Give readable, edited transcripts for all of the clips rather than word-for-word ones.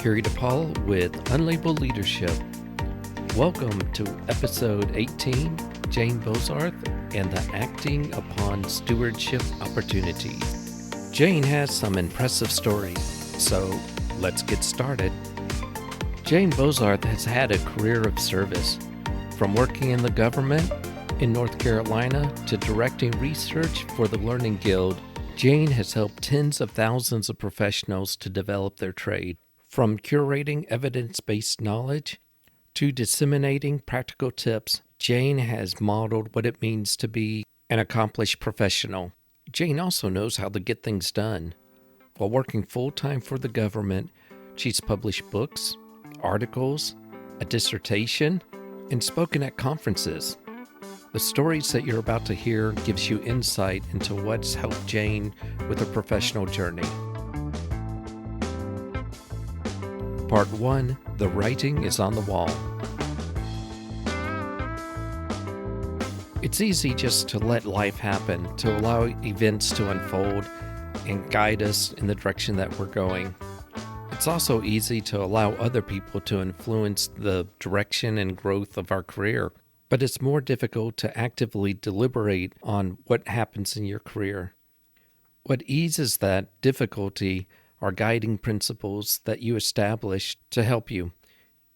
Gary DePaul with Unlabeled Leadership. Welcome to episode 18, Jane Bozarth and the Acting Upon Stewardship Opportunity. Jane has some impressive stories, so let's get started. Jane Bozarth has had a career of service, from working in the government in North Carolina to directing research for the Learning Guild. Jane has helped tens of thousands of professionals to develop their trade, from curating evidence-based knowledge to disseminating practical tips. Jane has modeled what it means to be an accomplished professional. Jane also knows how to get things done. While working full-time for the government, she's published books, articles, a dissertation, and spoken at conferences. The stories that you're about to hear gives you insight into what's helped Jane with her professional journey. Part 1, The Writing is on the Wall. It's easy just to let life happen, to allow events to unfold and guide us in the direction that we're going. It's also easy to allow other people to influence the direction and growth of our career. But it's more difficult to actively deliberate on what happens in your career. What eases that difficulty are guiding principles that you establish to help you.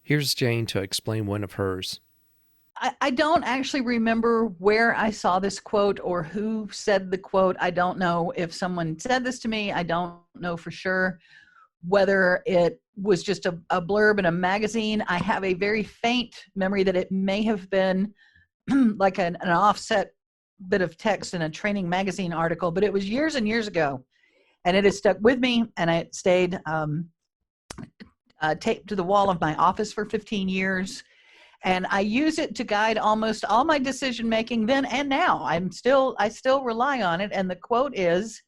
Here's Jane to explain one of hers. I don't actually remember where I saw this quote or who said the quote. I don't know if someone said this to me. I don't know for sure whether it was just a blurb in a magazine. I have a very faint memory that it may have been like an offset bit of text in a training magazine article, but it was years and years ago, and it has stuck with me, and it stayed taped to the wall of my office for 15 years, and I use it to guide almost all my decision making then and now. I still rely on it, and the quote is,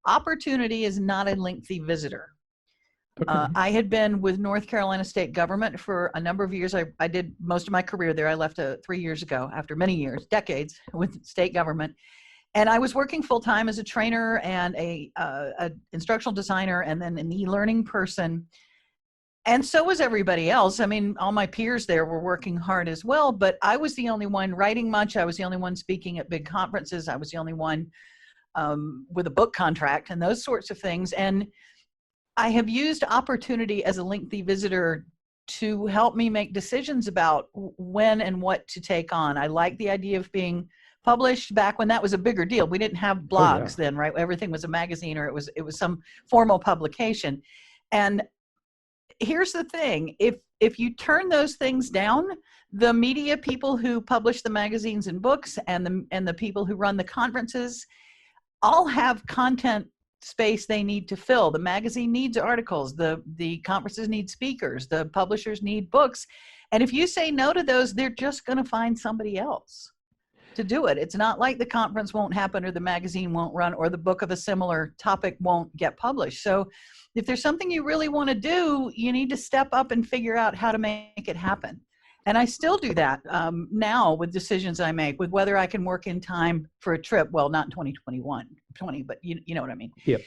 "Opportunity is not a lengthy visitor." Okay. I had been with North Carolina state government for a number of years. I did most of my career there. I left 3 years ago after many years, decades with state government. And I was working full-time as a trainer and a instructional designer and then an e-learning person. And so was everybody else. I mean, all my peers there were working hard as well, but I was the only one writing much. I was the only one speaking at big conferences. I was the only one with a book contract and those sorts of things. And I have used opportunity as a lengthy visitor to help me make decisions about when and what to take on. I like the idea of being published back when that was a bigger deal. We didn't have blogs then, right? Everything was a magazine or it was some formal publication. And here's the thing, if you turn those things down, the media people who publish the magazines and books and the people who run the conferences all have content space they need to fill. The magazine needs articles, the conferences need speakers, the publishers need books. And if you say no to those, they're just going to find somebody else to do it. It's not like the conference won't happen or the magazine won't run or the book of a similar topic won't get published. So if there's something you really want to do, you need to step up and figure out how to make it happen. And I still do that now with decisions I make, with whether I can work in time for a trip. Well, not in 2020, but you know what I mean. Yep.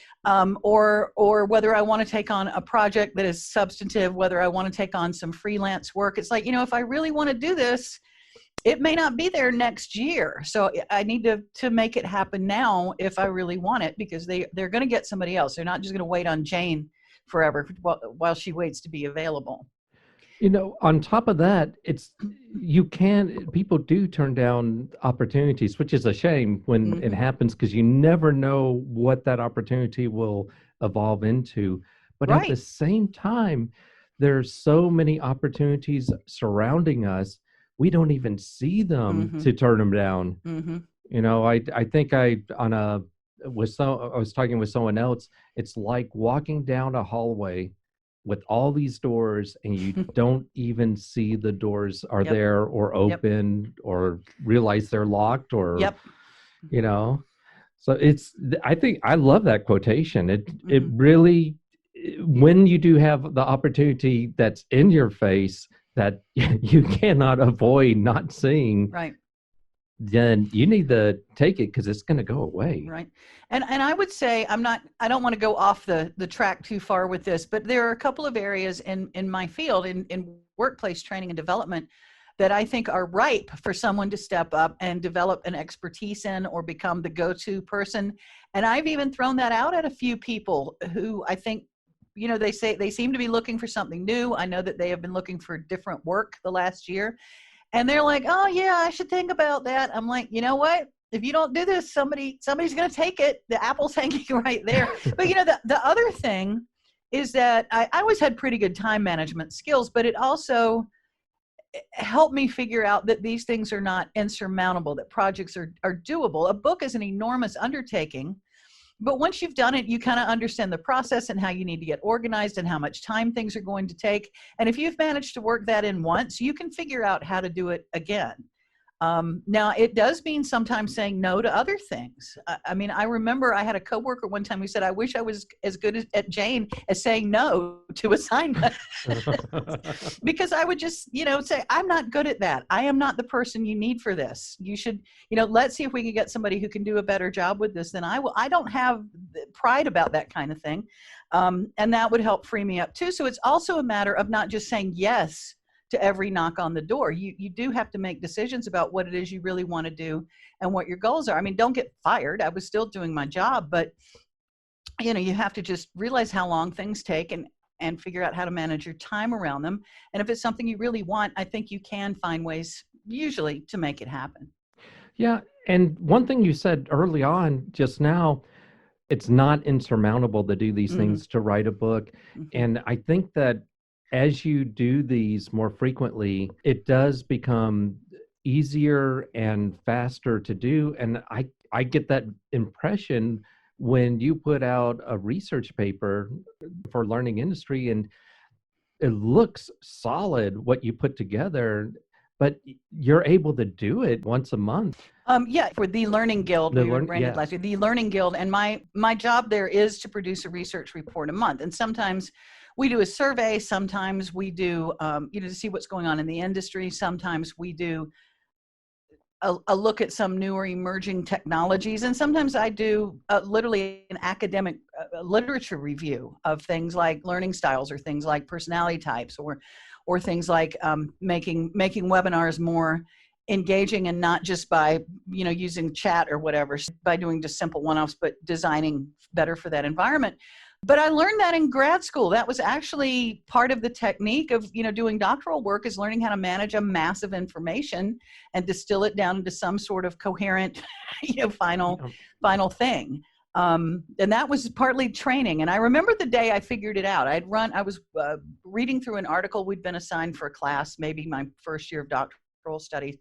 Or whether I want to take on a project that is substantive, whether I want to take on some freelance work. It's like, if I really want to do this, it may not be there next year. So I need to make it happen now if I really want it, because they're going to get somebody else. They're not just going to wait on Jane forever while she waits to be available. On top of that, people do turn down opportunities, which is a shame when it happens, because you never know what that opportunity will evolve into. But at the same time, there's so many opportunities surrounding us, we don't even see them to turn them down. I think I was talking with someone else. It's like walking down a hallway with all these doors, and you don't even see the doors are there or open or realize they're locked or, So I love that quotation. It really, when you do have the opportunity that's in your face that you cannot avoid not seeing, right? then you need to take it because it's going to go away. Right. And I would say I don't want to go off the track too far with this, but there are a couple of areas in my field, in workplace training and development, that I think are ripe for someone to step up and develop an expertise in or become the go-to person. And I've even thrown that out at a few people who I think, they say they seem to be looking for something new. I know that they have been looking for different work the last year. And they're like, oh yeah, I should think about that. I'm like, you know what? If you don't do this, somebody's going to take it. The apple's hanging right there. But the other thing is that I always had pretty good time management skills, but it also helped me figure out that these things are not insurmountable, that projects are doable. A book is an enormous undertaking, but once you've done it, you kind of understand the process and how you need to get organized and how much time things are going to take. And if you've managed to work that in once, you can figure out how to do it again. Now, it does mean sometimes saying no to other things. I mean, I remember I had a coworker one time who said, I wish I was as good at Jane as saying no to assignments. Because I would just, say, I'm not good at that. I am not the person you need for this. You should, let's see if we can get somebody who can do a better job with this than I will. I don't have pride about that kind of thing. And that would help free me up too. So it's also a matter of not just saying yes to every knock on the door. You do have to make decisions about what it is you really want to do and what your goals are. I mean, don't get fired. I was still doing my job, but you have to just realize how long things take and figure out how to manage your time around them. And if it's something you really want, I think you can find ways usually to make it happen. Yeah. And one thing you said early on just now, it's not insurmountable to do these things, to write a book. And I think that as you do these more frequently, it does become easier and faster to do. And I get that impression when you put out a research paper for Learning Industry, and it looks solid what you put together, but you're able to do it once a month. For the Learning Guild, we branded last year, the Learning Guild, and my job there is to produce a research report a month. And sometimes we do a survey, sometimes we do, to see what's going on in the industry. Sometimes we do a look at some newer emerging technologies. And sometimes I do literally an academic literature review of things like learning styles, or things like personality types, or things like making webinars more engaging, and not just by using chat or whatever, by doing just simple one-offs, but designing better for that environment. But I learned that in grad school. That was actually part of the technique of doing doctoral work, is learning how to manage a mass of information and distill it down into some sort of coherent final thing. And that was partly training. And I remember the day I figured it out. I was reading through an article. We'd been assigned for a class, maybe my first year of doctoral studies.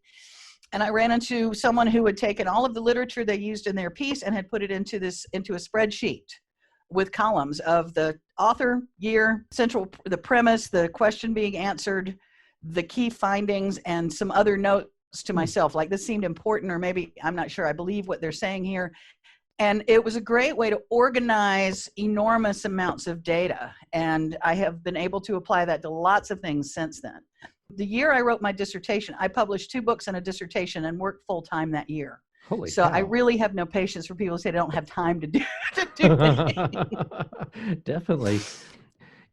And I ran into someone who had taken all of the literature they used in their piece and had put it into a spreadsheet with columns of the author, year, the premise, the question being answered, the key findings, and some other notes to myself, like this seemed important, or maybe I'm not sure I believe what they're saying here. And it was a great way to organize enormous amounts of data. And I have been able to apply that to lots of things since then. The year I wrote my dissertation, I published 2 books and a dissertation and worked full time that year. Holy so cow. I really have no patience for people who say they don't have time to do things. Definitely.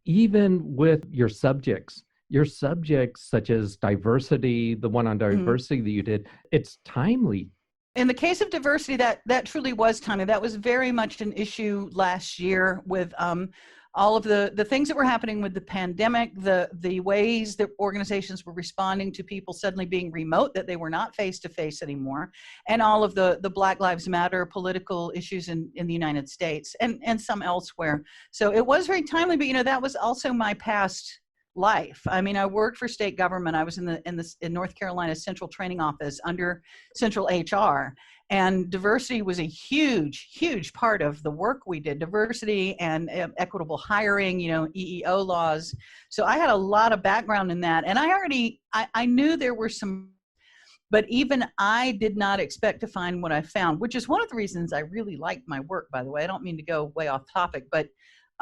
Even with your subjects such as diversity, the one on diversity that you did, it's timely. In the case of diversity, that truly was timely. That was very much an issue last year with all of the things that were happening with the pandemic, the ways that organizations were responding to people suddenly being remote, that they were not face-to-face anymore, and all of the Black Lives Matter political issues in the United States and some elsewhere. So it was very timely, but that was also my past life. I mean, I worked for state government. I was in North Carolina's central training office under central HR. And diversity was a huge, huge part of the work we did. Diversity and equitable hiring, EEO laws. So I had a lot of background in that. And I knew there were some, but even I did not expect to find what I found, which is one of the reasons I really liked my work, by the way. I don't mean to go way off topic, but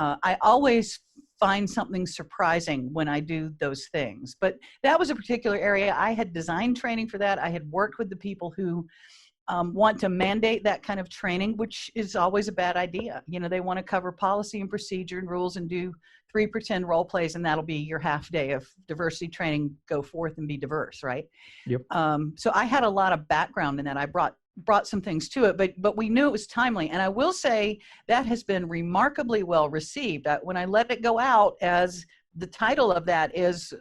I always find something surprising when I do those things. But that was a particular area. I had designed training for that. I had worked with the people who want to mandate that kind of training, which is always a bad idea. You know, they want to cover policy and procedure and rules and do 3 pretend role plays, and that'll be your half day of diversity training. Go forth and be diverse, right? Yep. So I had a lot of background in that. I brought some things to it, but we knew it was timely. And I will say that has been remarkably well received. When I let it go out, as the title of that is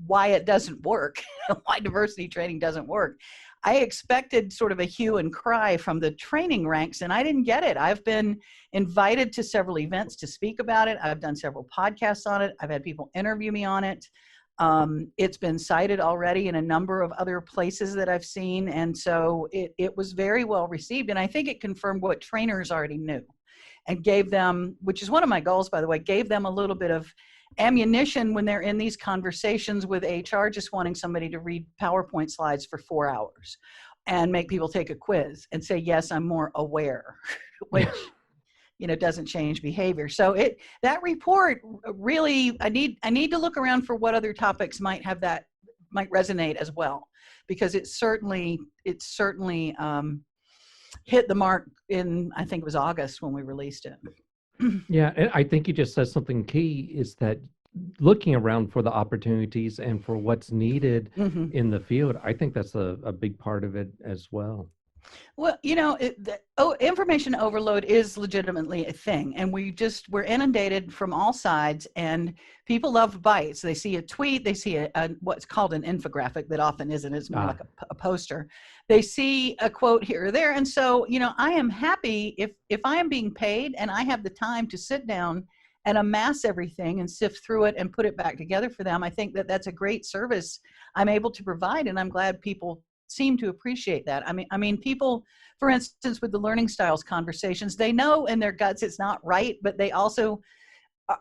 why it doesn't work, why diversity training doesn't work. I expected sort of a hue and cry from the training ranks, and I didn't get it. I've been invited to several events to speak about it. I've done several podcasts on it. I've had people interview me on it. It's been cited already in a number of other places that I've seen. And so it was very well received. And I think it confirmed what trainers already knew and gave them, which is one of my goals, by the way, gave them a little bit of ammunition when they're in these conversations with HR, just wanting somebody to read PowerPoint slides for 4 hours and make people take a quiz and say, yes, I'm more aware, which, you know, doesn't change behavior. So that report really, I need to look around for what other topics might resonate as well, because it certainly hit the mark in, I think it was August when we released it. Yeah, and I think you just said something key, is that looking around for the opportunities and for what's needed in the field. I think that's a big part of it as well. Well, you know, information overload is legitimately a thing, and we're inundated from all sides, and people love bites. They see a tweet, they see what's called an infographic that often isn't, it's more like a poster. They see a quote here or there, and so, you know, I am happy if I am being paid and I have the time to sit down and amass everything and sift through it and put it back together for them. I think that that's a great service I'm able to provide, and I'm glad people seem to appreciate that. I mean, people, for instance, with the learning styles conversations, they know in their guts it's not right, but they also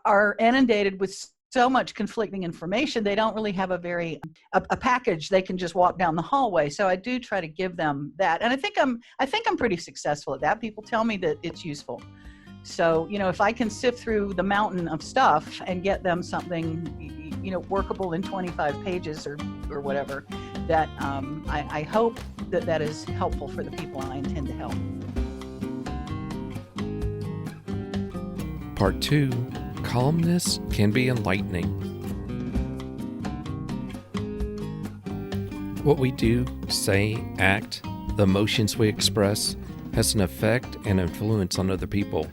are inundated with so much conflicting information. They don't really have a package they can just walk down the hallway. So I do try to give them that, and I think I'm pretty successful at that. People tell me that it's useful. So, you know, if I can sift through the mountain of stuff and get them something, you know, workable in 25 pages or whatever, that I hope that is helpful for the people I intend to help. Part 2, Calmness can be enlightening. What we do, say, act, the emotions we express, has an effect and influence on other people.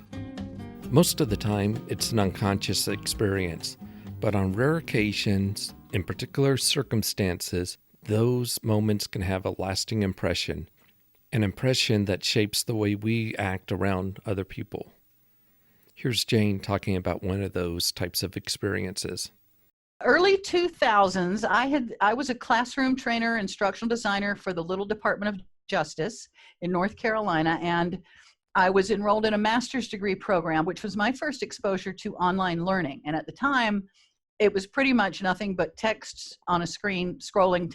Most of the time, it's an unconscious experience, but on rare occasions, in particular circumstances, those moments can have a lasting impression, an impression that shapes the way we act around other people. Here's Jane talking about one of those types of experiences. Early 2000s, I was a classroom trainer, instructional designer for the Little Department of Justice in North Carolina, and I was enrolled in a master's degree program, which was my first exposure to online learning. And at the time, it was pretty much nothing but text on a screen, scrolling,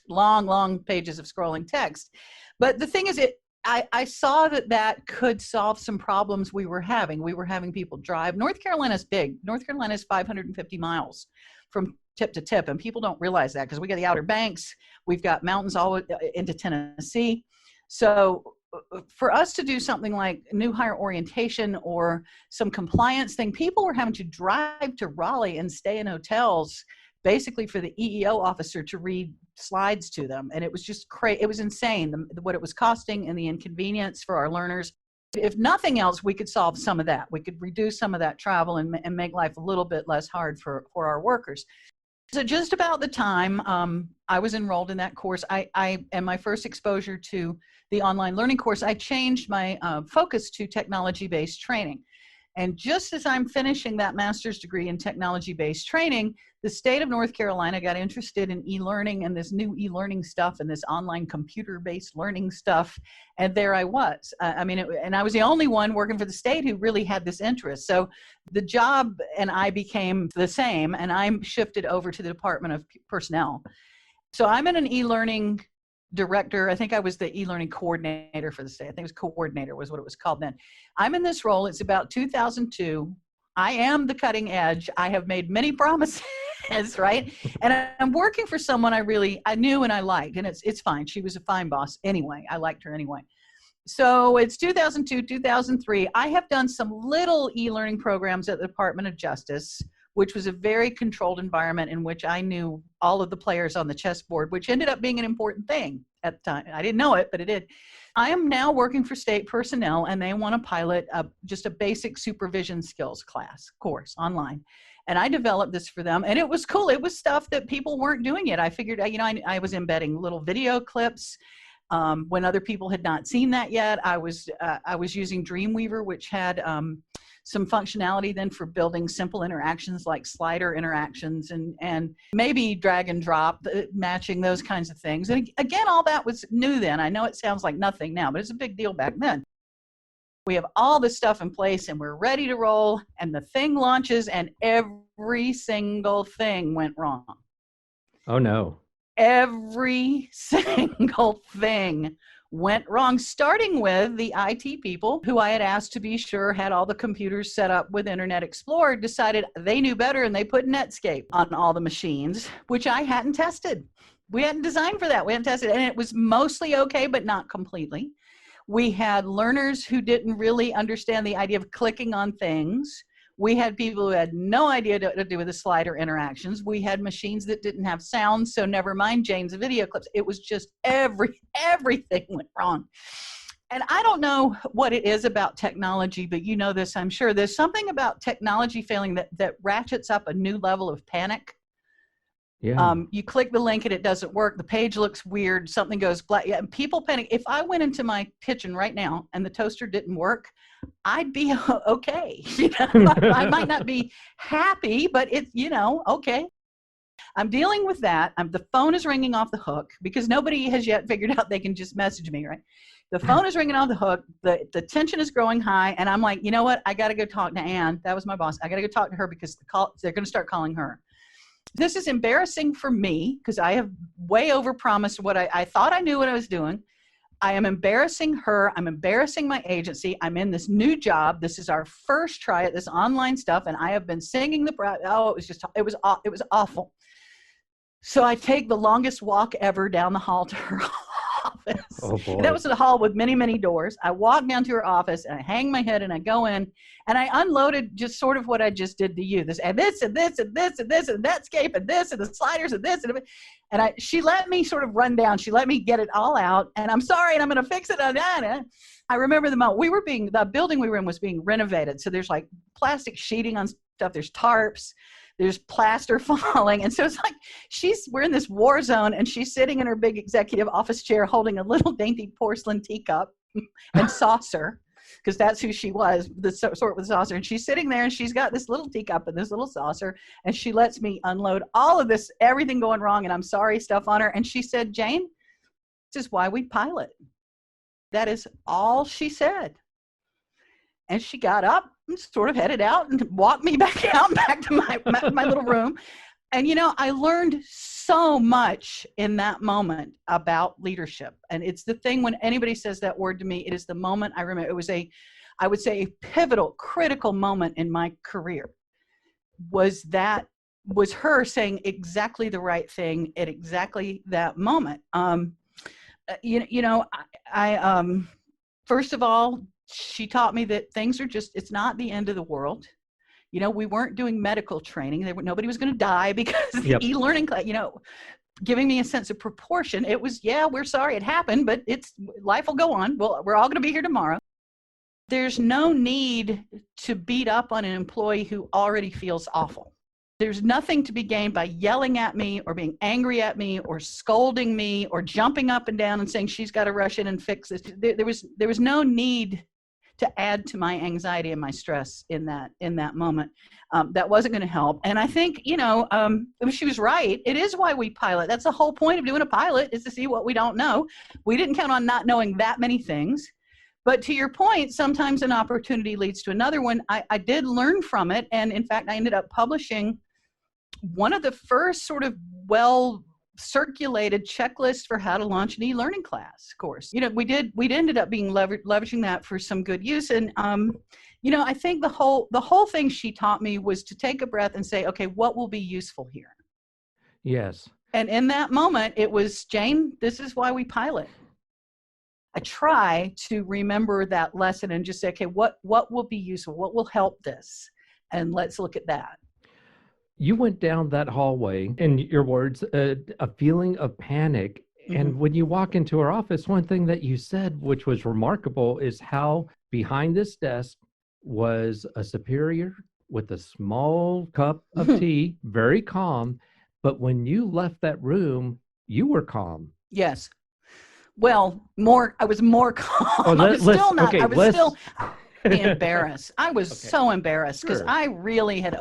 long pages of scrolling text. But the thing is, I saw that could solve some problems we were having. We were having people drive. North Carolina's big. North Carolina is 550 miles from tip to tip, and people don't realize that because we got the Outer Banks. We've got mountains all into Tennessee. So for us to do something like new hire orientation or some compliance thing, people were having to drive to Raleigh and stay in hotels basically for the EEO officer to read slides to them. And it was just crazy. It was insane what it was costing and the inconvenience for our learners. If nothing else, we could solve some of that. We could reduce some of that travel and make life a little bit less hard for our workers. So just about the time I was enrolled in that course, and my first exposure to the online learning course, I changed my focus to technology-based training. And just as I'm finishing that master's degree in technology-based training, the state of North Carolina got interested in e-learning and this new e-learning stuff and this online computer-based learning stuff. And there I was. And I was the only one working for the state who really had this interest. So the job and I became the same, and I'm shifted over to the Department of Personnel. So I'm in an e-learning director. I think I was the e-learning coordinator for the state. I think it was coordinator was what it was called then. I'm in this role. It's about 2002. I am the cutting edge. I have made many promises, right? And I'm working for someone I knew and I liked, and it's fine. She was a fine boss anyway. I liked her anyway. So it's 2002, 2003. I have done some little e-learning programs at the Department of Justice, which was a very controlled environment in which I knew all of the players on the chessboard, which ended up being an important thing at the time. I didn't know it, but it did. I am now working for state personnel, and they want to pilot just a basic supervision skills course online. And I developed this for them, and it was cool. It was stuff that people weren't doing yet. I figured, I was embedding little video clips. When other people had not seen that yet, I was using Dreamweaver, which had some functionality then for building simple interactions like slider interactions and maybe drag and drop, matching, those kinds of things. And again, all that was new then. I know it sounds like nothing now, but it's a big deal back then. We have all this stuff in place and we're ready to roll, and the thing launches and every single thing went wrong. Oh no. Every single thing went wrong, starting with the IT people who I had asked to be sure had all the computers set up with Internet Explorer, decided they knew better and they put Netscape on all the machines, which I hadn't tested. We hadn't designed for that. We hadn't tested, and it was mostly okay, but not completely. We had learners who didn't really understand the idea of clicking on things. We had people who had no idea what to do with the slider interactions. We had machines that didn't have sound, so never mind Jane's video clips. It was just everything went wrong. And I don't know what it is about technology, but you know this, I'm sure. There's something about technology failing that ratchets up a new level of panic. Yeah. You click the link and it doesn't work. The page looks weird. Something goes black. Yeah, and people panic. If I went into my kitchen right now and the toaster didn't work, I'd be okay. I might not be happy, but it's, okay. I'm dealing with that. The phone is ringing off the hook because nobody has yet figured out they can just message me, right? The phone is ringing off the hook. The tension is growing high. And I'm like, you know what? I got to go talk to Ann. That was my boss. I got to go talk to her because they're going to start calling her. This is embarrassing for me because I have way overpromised what I thought I knew what I was doing. I am embarrassing her. I'm embarrassing my agency. I'm in this new job. This is our first try at this online stuff, and I have been singing it was awful. So I take the longest walk ever down the hall to her office. Oh boy. And that was a hall with many, many doors. I walk down to her office and I hang my head and I go in and I unloaded just sort of what I just did to you. This and this and this and this and this and Netscape and this and the sliders and this and she let me sort of run down. She let me get it all out, and I'm sorry, and I'm going to fix it. I remember the moment the building we were in was being renovated. So there's like plastic sheeting on stuff. There's tarps. There's plaster falling. And so it's like we're in this war zone, and she's sitting in her big executive office chair holding a little dainty porcelain teacup and saucer, because that's who she was, the sort with the saucer. And she's sitting there and she's got this little teacup and this little saucer, and she lets me unload all of this, everything going wrong, and I'm sorry stuff on her. And she said, Jane, this is why we pilot. That is all she said. And she got up and sort of headed out and walked me back to my little room. And, I learned so much in that moment about leadership. And it's the thing when anybody says that word to me, it is the moment I remember. It was I would say, a pivotal, critical moment in my career. Was her saying exactly the right thing at exactly that moment. First of all, she taught me that things are it's not the end of the world. We weren't doing medical training. Nobody was going to die because of the e-learning class, giving me a sense of proportion. It was, we're sorry it happened, but life will go on. We're all going to be here tomorrow. There's no need to beat up on an employee who already feels awful. There's nothing to be gained by yelling at me or being angry at me or scolding me or jumping up and down and saying she's got to rush in and fix this. There was no need to add to my anxiety and my stress in that moment. That wasn't going to help. And I think, she was right. It is why we pilot. That's the whole point of doing a pilot, is to see what we don't know. We didn't count on not knowing that many things. But to your point, sometimes an opportunity leads to another one. I did learn from it. And in fact, I ended up publishing one of the first sort of circulated checklists for how to launch an e-learning class course. We ended up being leveraging that for some good use. And, I think the whole thing she taught me was to take a breath and say, okay, what will be useful here? Yes. And in that moment, it was, Jane, this is why we pilot. I try to remember that lesson and just say, okay, what will be useful? What will help this? And let's look at that. You went down that hallway, in your words, a feeling of panic. And when you walk into our office, one thing that you said, which was remarkable, is how behind this desk was a superior with a small cup of tea, very calm. But when you left that room, you were calm. Yes. Well, I was more calm. I was still not. I was still embarrassed. I was so embarrassed because I really had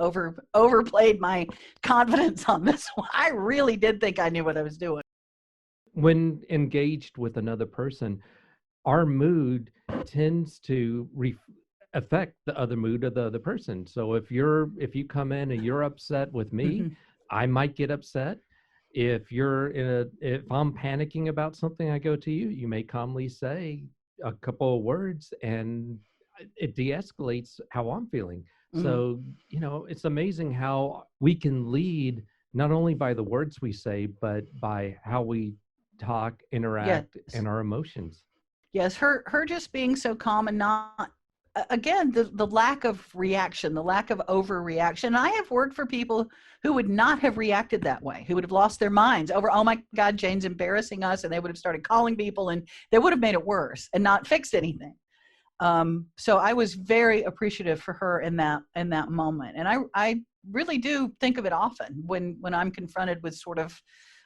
overplayed my confidence on this one. I really did think I knew what I was doing. When engaged with another person, our mood tends to affect the other mood of the other person. So if you come in and you're upset with me, I might get upset. If I'm panicking about something, I go to you, you may calmly say a couple of words and it de-escalates how I'm feeling. So, it's amazing how we can lead not only by the words we say, but by how we talk, interact, and our emotions. Yes, her just being so calm and not, again, the lack of reaction, the lack of overreaction. I have worked for people who would not have reacted that way, who would have lost their minds over, oh my God, Jane's embarrassing us, and they would have started calling people, and they would have made it worse and not fixed anything. So I was very appreciative for her in that moment, and I really do think of it often when I'm confronted with sort of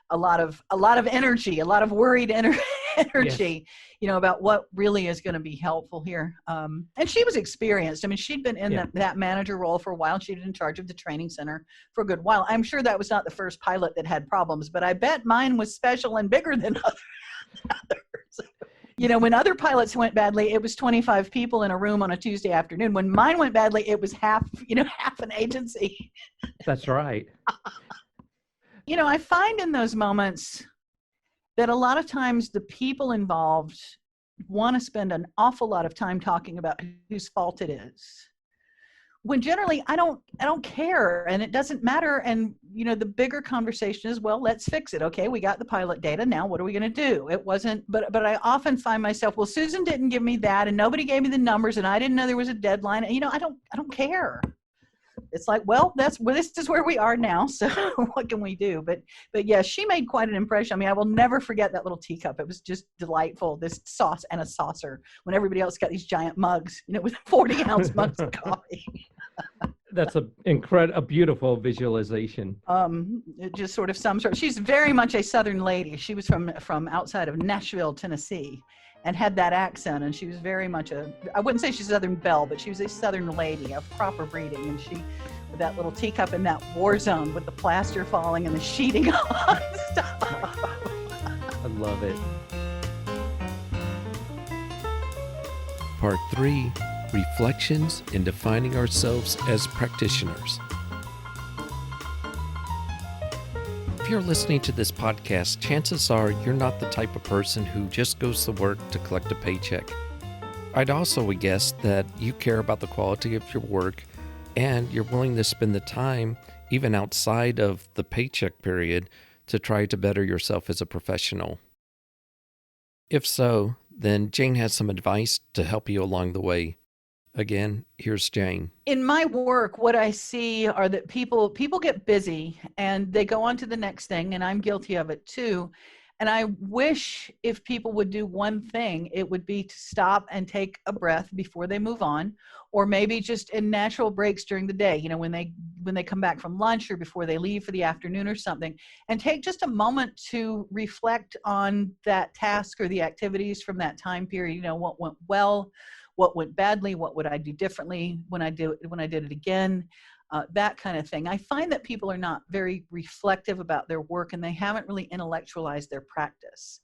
a lot of energy, a lot of worried energy, about what really is going to be helpful here. And she was experienced. I mean, she'd been in that manager role for a while. She'd been in charge of the training center for a good while. I'm sure that was not the first pilot that had problems, but I bet mine was special and bigger than others. When other pilots went badly, it was 25 people in a room on a Tuesday afternoon. When mine went badly, it was half an agency. That's right. I find in those moments that a lot of times the people involved want to spend an awful lot of time talking about whose fault it is, when generally I don't care, and it doesn't matter. And the bigger conversation is, well, let's fix it. Okay, we got the pilot data. Now what are we going to do? It wasn't, but I often find myself, well, Susan didn't give me that, and nobody gave me the numbers, and I didn't know there was a deadline. And, I don't care. It's like, well, this is where we are now. So what can we do? But yeah, she made quite an impression. I mean, I will never forget that little teacup. It was just delightful. This sauce and a saucer when everybody else got these giant mugs, with 40-ounce mugs of coffee. That's a beautiful visualization. It just sort of sums her. She's very much a Southern lady. She was from outside of Nashville, Tennessee, and had that accent, and she was very much I wouldn't say she's a Southern belle, but she was a Southern lady of proper breeding, and she, with that little teacup in that war zone with the plaster falling and the sheeting on stuff. I love it. Part 3, Reflections in Defining Ourselves as Practitioners. If you're listening to this podcast, chances are you're not the type of person who just goes to work to collect a paycheck. I'd also guess that you care about the quality of your work and you're willing to spend the time, even outside of the paycheck period, to try to better yourself as a professional. If so, then Jane has some advice to help you along the way. Again, here's Jane. In my work, what I see are that people get busy and they go on to the next thing, and I'm guilty of it too. And I wish if people would do one thing, it would be to stop and take a breath before they move on, or maybe just in natural breaks during the day, when they come back from lunch or before they leave for the afternoon or something, and take just a moment to reflect on that task or the activities from that time period. What went well, what went badly, what would I do differently when I did it again, that kind of thing. I find that people are not very reflective about their work, and they haven't really intellectualized their practice.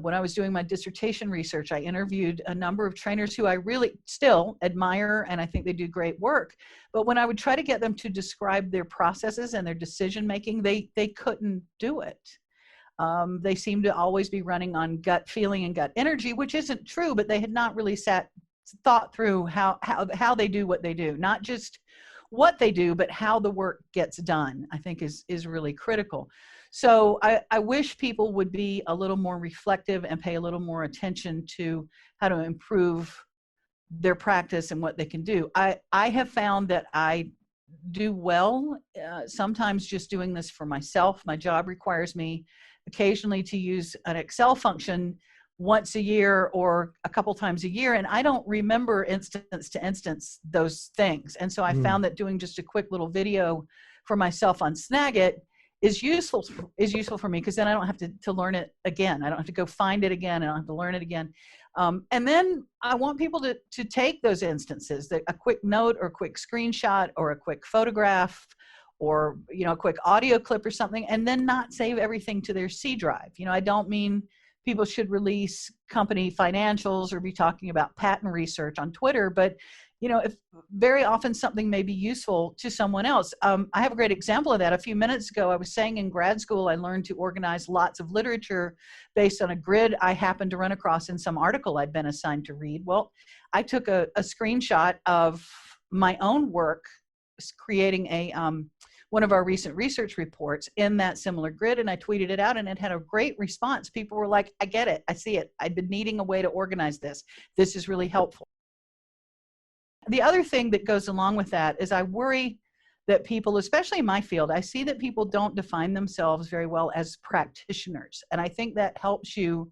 When I was doing my dissertation research, I interviewed a number of trainers who I really still admire, and I think they do great work. But when I would try to get them to describe their processes and their decision making, they couldn't do it. They seemed to always be running on gut feeling and gut energy, which isn't true, but they had not really sat thought through how they do what they do, not just what they do, but how the work gets done, I think is really critical. So I wish people would be a little more reflective and pay a little more attention to how to improve their practice and what they can do. I have found that I do well, sometimes just doing this for myself. My job requires me occasionally to use an Excel function once a year or a couple times a year, and I don't remember instance to instance those things. And so I found that doing just a quick little video for myself on Snagit is useful for me, because then I don't have to learn it again. I don't have to go find it again. I don't have to learn it again. And then I want people to take those instances, a quick note or a quick screenshot or a quick photograph or, a quick audio clip or something, and then not save everything to their C drive. I don't mean people should release company financials or be talking about patent research on Twitter, but if very often something may be useful to someone else. I have a great example of that. A few minutes ago, I was saying in grad school, I learned to organize lots of literature based on a grid I happened to run across in some article I'd been assigned to read. Well, I took a screenshot of my own work creating one of our recent research reports in that similar grid, and I tweeted it out, and it had a great response. People were like, I get it. I see it. I've been needing a way to organize this. This is really helpful. The other thing that goes along with that is I worry that people, especially in my field, I see that people don't define themselves very well as practitioners. And I think that helps you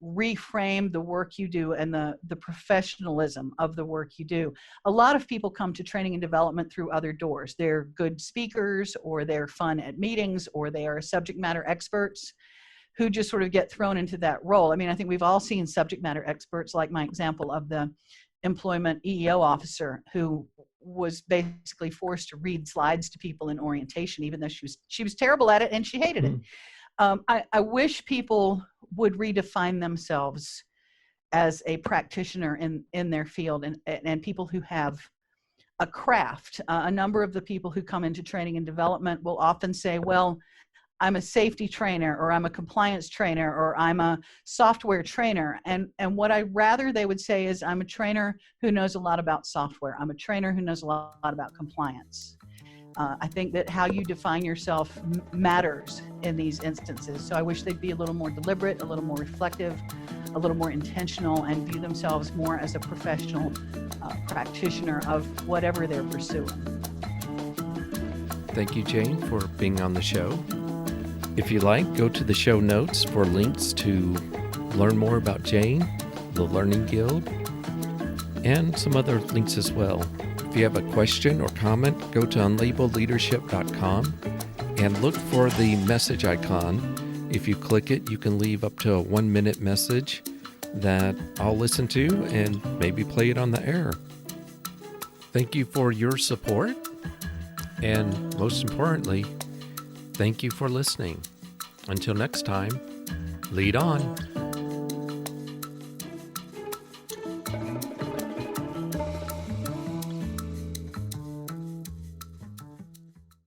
reframe the work you do and the professionalism of the work you do. A lot of people come to training and development through other doors. They're good speakers, or they're fun at meetings, or they are subject matter experts who just sort of get thrown into that role. I mean, I think we've all seen subject matter experts, like my example of the employment EEO officer who was basically forced to read slides to people in orientation, even though she was terrible at it and she hated it. I wish people would redefine themselves as a practitioner in their field, and people who have a craft. A number of the people who come into training and development will often say, well, I'm a safety trainer, or I'm a compliance trainer, or I'm a software trainer. And what I rather they would say is, I'm a trainer who knows a lot about software. I'm a trainer who knows a lot about compliance. I think that how you define yourself matters in these instances. So I wish they'd be a little more deliberate, a little more reflective, a little more intentional, and view themselves more as a professional practitioner of whatever they're pursuing. Thank you, Jane, for being on the show. If you like, go to the show notes for links to learn more about Jane, the Learning Guild, and some other links as well. If you have a question or comment, go to unlabelleadership.com and look for the message icon. If you click it, you can leave up to a 1-minute message that I'll listen to and maybe play it on the air. Thank you for your support, and most importantly, thank you for listening. Until next time, lead on.